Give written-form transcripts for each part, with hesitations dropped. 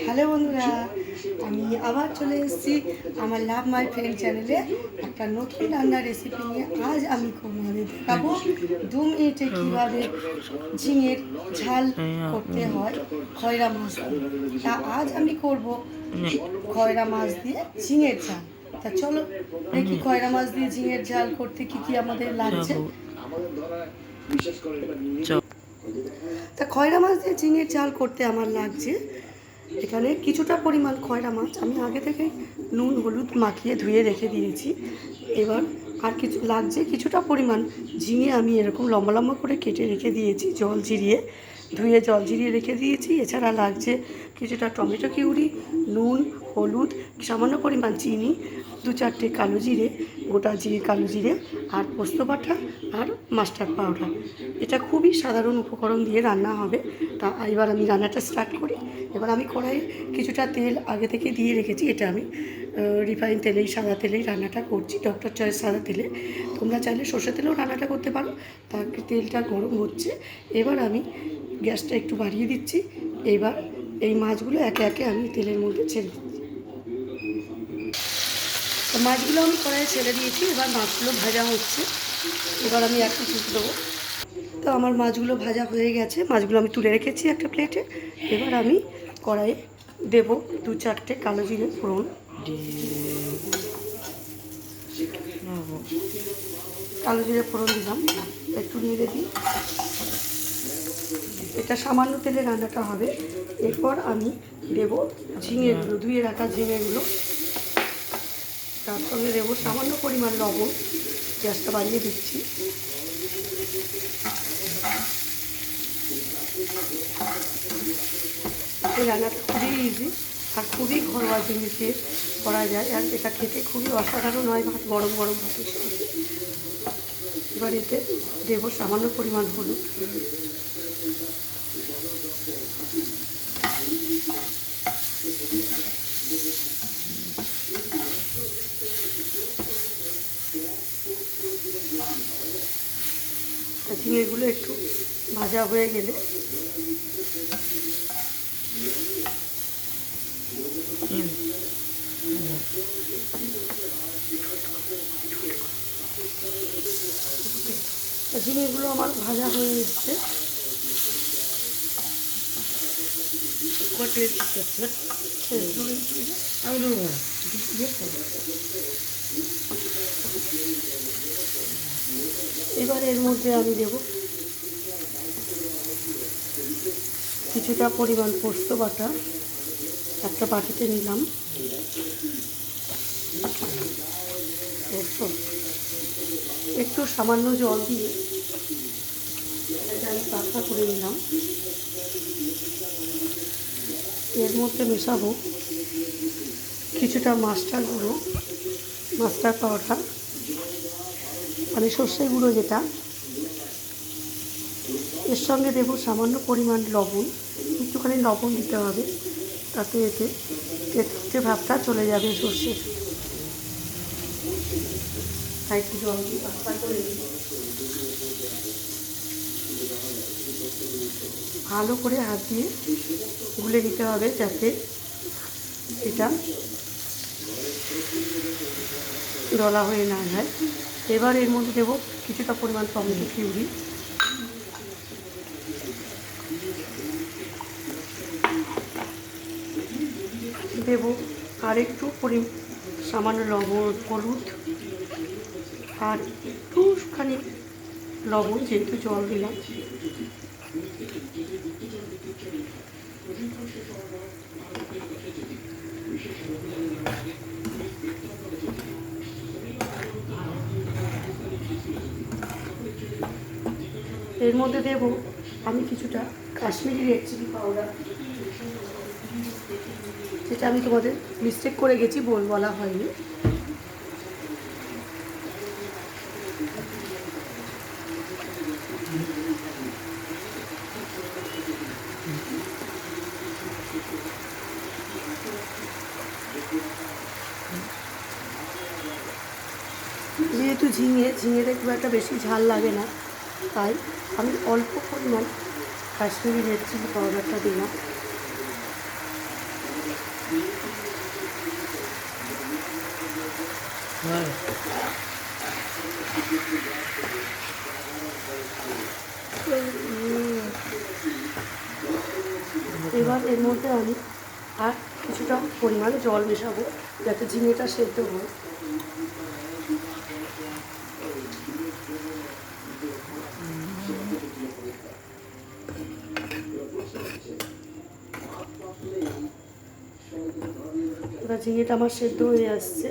Hello বন্ধুরা, আমি আবার চলে এসেছি আমার লাভ মাই ফ্রেন্ড চ্যানেলে একটা নতুন রান্নার রেসিপি নিয়ে। আজ আমি তোমাদের দেখাবো 2 মিনিটে কীভাবে ঝিঙের ঝাল করতে হয় খয়রা মাছ দিয়ে। তা আজ আমি করব খয়রা মাছ দিয়ে ঝিঙের ঝাল। তা চলো দেখি খয়রা মাছ দিয়ে ঝিঙের ঝাল করতে কি কি আমাদের লাগছে। তা খয়রা মাছ দিয়ে ঝিঙের ঝাল করতে আমার লাগছে এখানে কিছুটা পরিমাণ খয়রা মাছ আমি আগে থেকে নুন হলুদ মাখিয়ে ধুয়ে রেখে দিয়েছি। এবার আর কিছু লাগছে কিছুটা পরিমাণ ঝিঙে আমি এরকম লম্বা লম্বা করে কেটে রেখে দিয়েছি, জল ঝরিয়ে ধুয়ে জল ঝরিয়ে রেখে দিয়েছি। এছাড়া লাগছে কিছুটা টমেটো কিউরি, নুন, হলুদ, সামান্য পরিমাণ চিনি, 2-4টে কালো জিরে, গোটা জিরে, কালো জিরে আর পোস্ত বাটা আর মাস্টার্ড পাউডার। এটা খুবই সাধারণ উপকরণ দিয়ে রান্না হবে। তা এবার আমি রান্নাটা স্টার্ট করি। এবার আমি কড়াইয়ে কিছুটা তেল আগে থেকে দিয়ে রেখেছি। এটা আমি রিফাইন তেলেই, সাদা তেলেই রান্নাটা করছি, ডক্টর চয়েস সাদা তেলে। তোমরা চাইলে সর্ষে তেলেও রান্নাটা করতে পারো। তার তেলটা গরম হচ্ছে, এবার আমি গ্যাসটা একটু বাড়িয়ে দিচ্ছি। এবার এই মাছগুলো একে একে আমি তেলের মধ্যে ছেড়ে দিচ্ছি। তো মাছগুলো আমি কড়াইয়ে ছেড়ে দিয়েছি, এবার মাছগুলো ভাজা হচ্ছে। এবার আমি একটু তুলে দেবো। তো আমার মাছগুলো ভাজা হয়ে গেছে, মাছগুলো আমি তুলে রেখেছি একটা প্লেটে। এবার আমি কড়াইয়ে দেবো 2-4টে কালো জিরে ফোড়ন, কালো জিরে ফোড়ন দিলাম, একটু নেড়ে দিই। এটা সামান্য তেলে রান্নাটা হবে। এরপর আমি দেবো ঝিঙেগুলো, ধুয়ে রাখা ঝিঙেগুলো। তার সঙ্গে দেবো সামান্য পরিমাণ লবণ, গ্যাসটা বাড়িয়ে দিচ্ছি। এই রান্নাটা খুবই ইজি আর খুবই ঘরোয়া জিনিস দিয়ে করা যায়, আর এটা খেতে খুবই অসাধারণ হয় ভাত, গরম গরম ভাতের সাথে। এবার এতে দেবো সামান্য পরিমাণ হলুদ, ঝিঙেগুলো একটু ভাজা হয়ে গেলে ঝিঙেগুলো আমার ভাজা হয়ে এসছে। এবার এর মধ্যে আমি দেব কিছুটা পরিমাণ পোস্ত বাটা, একটা বাটিতে নিলাম পোস্ত, একটু সামান্য জল দিয়ে এটা আমি পাতলা করে নিলাম। এর মধ্যে মেশাবো কিছুটা মাস্টার গুঁড়ো, মাস্টার পাউডার মানে সর্ষে গুঁড়ো যেটা। এর সঙ্গে দেবো সামান্য পরিমাণ লবণ, একটুখানি লবণ দিতে হবে, তাতে এতে তেতো ভাবটা চলে যাবে সর্ষের। তাই একটু জল দিয়ে পাতলা করে দিই। ভালো করে হাত দিয়ে গুলে নিতে হবে যাতে এটা দলা হয়ে না যায়। এবার এর মধ্যে দেবো কিছুটা পরিমাণ টমেটো পিউরি, দেবো আর একটু সামান্য লবণ, হলুদ আর একটুখানি লবণ, যেহেতু জল দিলাম। এর মধ্যে দেব আমি কিছুটা কাশ্মীরি রেড চিলি পাউডার, যেটা আমি তোমাদের মিস্টেক করে গেছি, বলা হয়নি। যেহেতু ঝিঙেতে খুব একটা বেশি ঝাল লাগে না, তাই আমি অল্প পরিমাণ কাশ্মীরি রেড চিলি পাউডারটা দিলাম। হ্যাঁ, এবার এর মধ্যে আমি আর কিছুটা পরিমাণে জল মেশাবো যাতে ঝিঙেটা সেদ্ধ হয়। এবার ঝিঙেটা আমার সেদ্ধ হয়ে আসছে।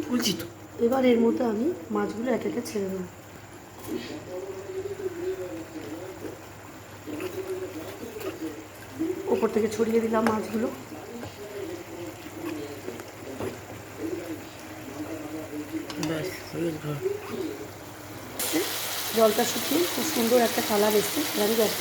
বলছি তো। এবার এর মধ্যে আমি মাছগুলো এক একে ছেড়ে দেবো। ওপর থেকে ছড়িয়ে দিলাম মাছগুলো। ব্যাস হয়ে গেল। জলটা শুকিয়ে খুব সুন্দর একটা কালার এসছে। আমি গ্যাস